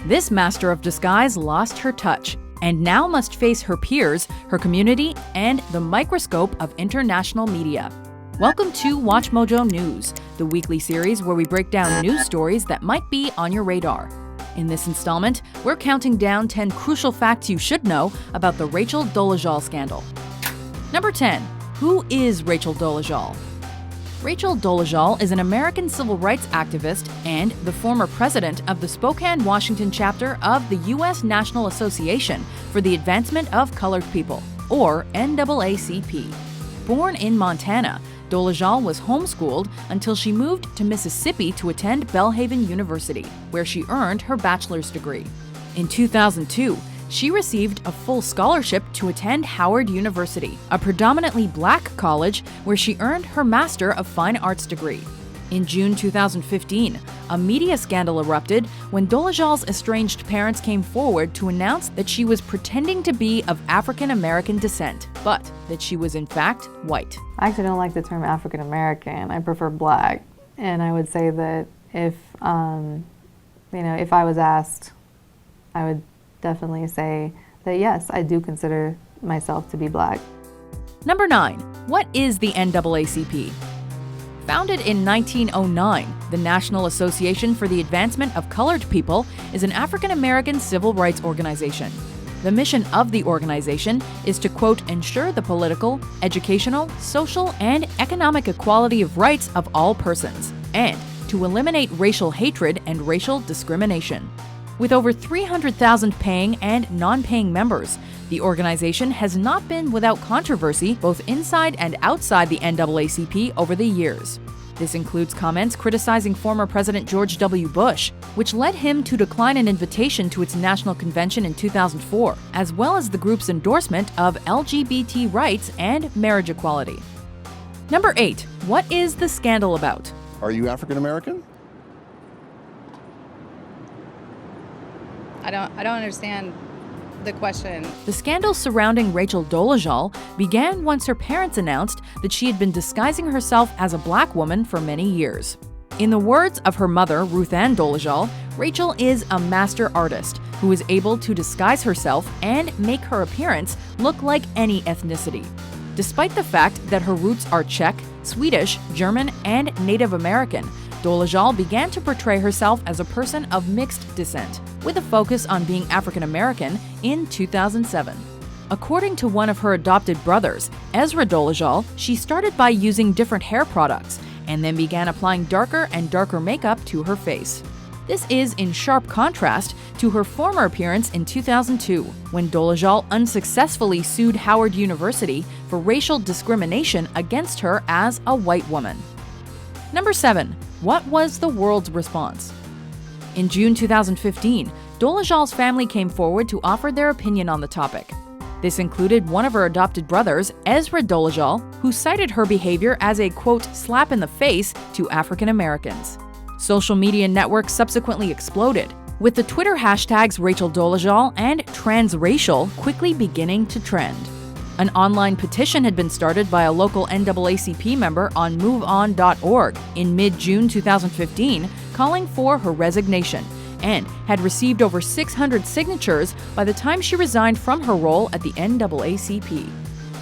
This master of disguise lost her touch and now must face her peers, her community, and the microscope of international media. Welcome to WatchMojo News, the weekly series where we break down news stories that might be on your radar. In this installment, we're counting down 10 crucial facts you should know about the Rachel Dolezal scandal. Number 10. Who is Rachel Dolezal? Rachel Dolezal is an American civil rights activist and the former president of the Spokane, Washington chapter of the U.S. National Association for the Advancement of Colored People, or NAACP. Born in Montana, Dolezal was homeschooled until she moved to Mississippi to attend Belhaven University, where she earned her bachelor's degree. In 2002, she received a full scholarship to attend Howard University, a predominantly black college where she earned her Master of Fine Arts degree. In June 2015, a media scandal erupted when Dolezal's estranged parents came forward to announce that she was pretending to be of African American descent, but that she was in fact white. I actually don't like the term African American. I prefer black. And I would say that if I was asked, I would definitely say that yes, I do consider myself to be black. Number 9. What is the NAACP? Founded in 1909, the National Association for the Advancement of Colored People is an African American civil rights organization. The mission of the organization is to, quote, ensure the political, educational, social, and economic equality of rights of all persons, and to eliminate racial hatred and racial discrimination. With over 300,000 paying and non-paying members, the organization has not been without controversy both inside and outside the NAACP over the years. This includes comments criticizing former President George W. Bush, which led him to decline an invitation to its national convention in 2004, as well as the group's endorsement of LGBT rights and marriage equality. Number 8. What is the scandal about? Are you African American? I don't understand the question. The scandal surrounding Rachel Dolezal began once her parents announced that she had been disguising herself as a black woman for many years. In the words of her mother, Ruth Ann Dolezal, Rachel is a master artist who is able to disguise herself and make her appearance look like any ethnicity. Despite the fact that her roots are Czech, Swedish, German, and Native American, Dolezal began to portray herself as a person of mixed descent, with a focus on being African American in 2007. According to one of her adopted brothers, Ezra Dolezal, she started by using different hair products and then began applying darker and darker makeup to her face. This is in sharp contrast to her former appearance in 2002, when Dolezal unsuccessfully sued Howard University for racial discrimination against her as a white woman. Number 7. What was the world's response? In June 2015, Dolezal's family came forward to offer their opinion on the topic. This included one of her adopted brothers, Ezra Dolezal, who cited her behavior as a, quote, slap in the face to African Americans. Social media networks subsequently exploded, with the Twitter hashtags Rachel Dolezal and transracial quickly beginning to trend. An online petition had been started by a local NAACP member on MoveOn.org in mid-June 2015, calling for her resignation, and had received over 600 signatures by the time she resigned from her role at the NAACP.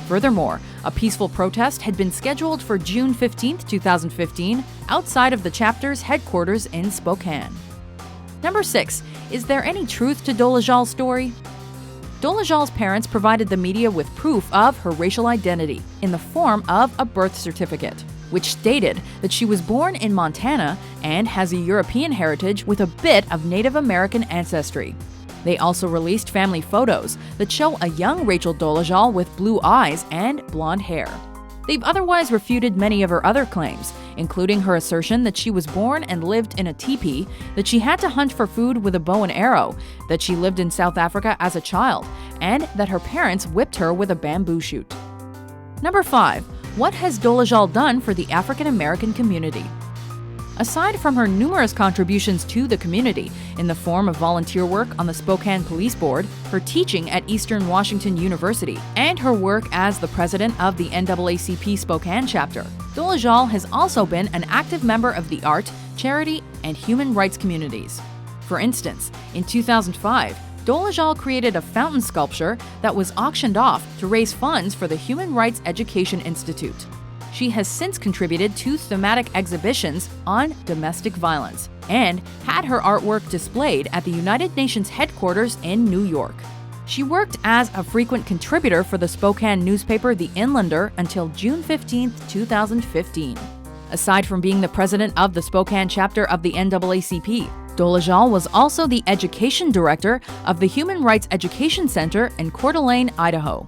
Furthermore, a peaceful protest had been scheduled for June 15, 2015, outside of the chapter's headquarters in Spokane. Number 6. Is there any truth to Dolezal's story? Dolezal's parents provided the media with proof of her racial identity in the form of a birth certificate, which stated that she was born in Montana and has a European heritage with a bit of Native American ancestry. They also released family photos that show a young Rachel Dolezal with blue eyes and blonde hair. They've otherwise refuted many of her other claims, including her assertion that she was born and lived in a teepee, that she had to hunt for food with a bow and arrow, that she lived in South Africa as a child, and that her parents whipped her with a bamboo shoot. Number 5. What has Dolezal done for the African American community? Aside from her numerous contributions to the community in the form of volunteer work on the Spokane Police Board, her teaching at Eastern Washington University, and her work as the president of the NAACP Spokane chapter, Dolezal has also been an active member of the art, charity, and human rights communities. For instance, in 2005, Dolezal created a fountain sculpture that was auctioned off to raise funds for the Human Rights Education Institute. She has since contributed to thematic exhibitions on domestic violence and had her artwork displayed at the United Nations headquarters in New York. She worked as a frequent contributor for the Spokane newspaper The Inlander until June 15, 2015. Aside from being the president of the Spokane chapter of the NAACP, Dolezal was also the education director of the Human Rights Education Center in Coeur d'Alene, Idaho.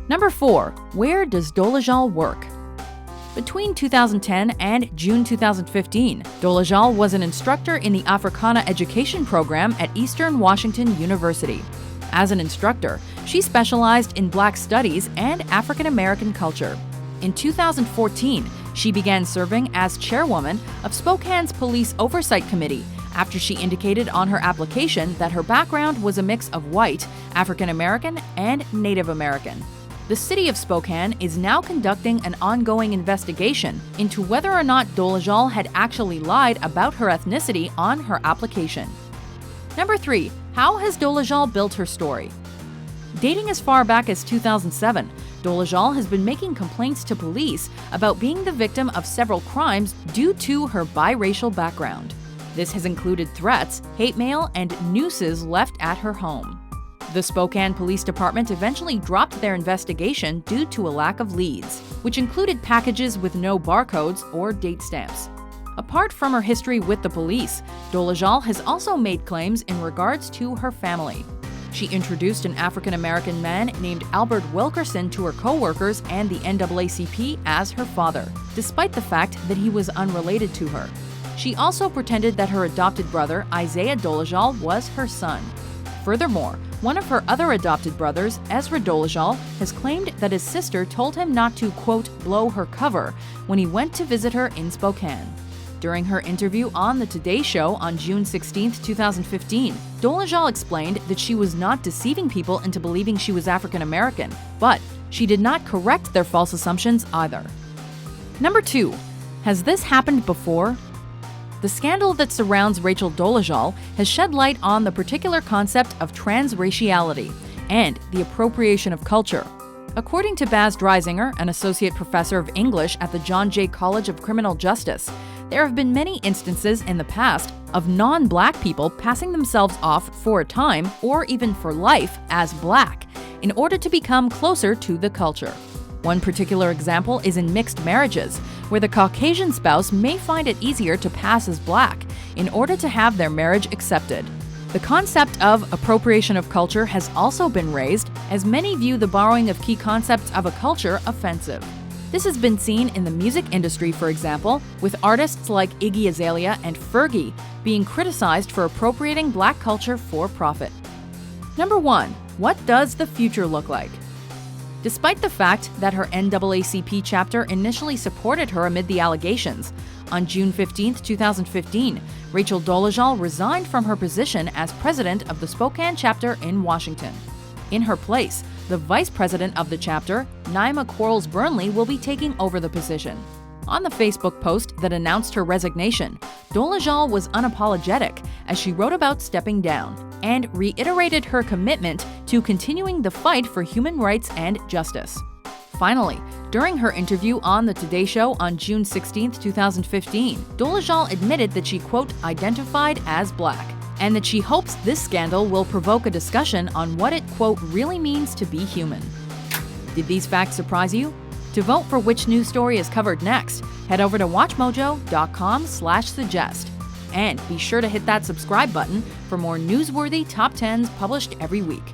Number 4. Where does Dolezal work? Between 2010 and June 2015, Dolezal was an instructor in the Africana Education Program at Eastern Washington University. As an instructor, she specialized in Black studies and African American culture. In 2014, she began serving as chairwoman of Spokane's Police Oversight Committee after she indicated on her application that her background was a mix of white, African American, and Native American. The city of Spokane is now conducting an ongoing investigation into whether or not Dolezal had actually lied about her ethnicity on her application. Number 3. How has Dolezal built her story? Dating as far back as 2007, Dolezal has been making complaints to police about being the victim of several crimes due to her biracial background. This has included threats, hate mail, and nooses left at her home. The Spokane Police Department eventually dropped their investigation due to a lack of leads, which included packages with no barcodes or date stamps. Apart from her history with the police, Dolezal has also made claims in regards to her family. She introduced an African American man named Albert Wilkerson to her co-workers and the NAACP as her father, despite the fact that he was unrelated to her. She also pretended that her adopted brother, Isaiah Dolezal, was her son. Furthermore, one of her other adopted brothers, Ezra Dolezal, has claimed that his sister told him not to, quote, blow her cover when he went to visit her in Spokane. During her interview on The Today Show on June 16, 2015, Dolezal explained that she was not deceiving people into believing she was African American, but she did not correct their false assumptions either. Number 2. Has this happened before? The scandal that surrounds Rachel Dolezal has shed light on the particular concept of transraciality and the appropriation of culture. According to Baz Dreisinger, an associate professor of English at the John Jay College of Criminal Justice, there have been many instances in the past of non-Black people passing themselves off for a time or even for life as Black in order to become closer to the culture. One particular example is in mixed marriages, where the Caucasian spouse may find it easier to pass as Black in order to have their marriage accepted. The concept of appropriation of culture has also been raised, as many view the borrowing of key concepts of a culture offensive. This has been seen in the music industry, for example, with artists like Iggy Azalea and Fergie being criticized for appropriating Black culture for profit. Number 1. What does the future look like? Despite the fact that her NAACP chapter initially supported her amid the allegations, on June 15, 2015, Rachel Dolezal resigned from her position as president of the Spokane chapter in Washington. In her place, the vice president of the chapter, Naima Quarles-Burnley, will be taking over the position. On the Facebook post that announced her resignation, Dolezal was unapologetic as she wrote about stepping down and reiterated her commitment to continuing the fight for human rights and justice. Finally, during her interview on The Today Show on June 16, 2015, Dolezal admitted that she, quote, identified as Black, and that she hopes this scandal will provoke a discussion on what it, quote, really means to be human. Did these facts surprise you? To vote for which news story is covered next, head over to WatchMojo.com/suggest. And be sure to hit that subscribe button for more newsworthy top 10s published every week.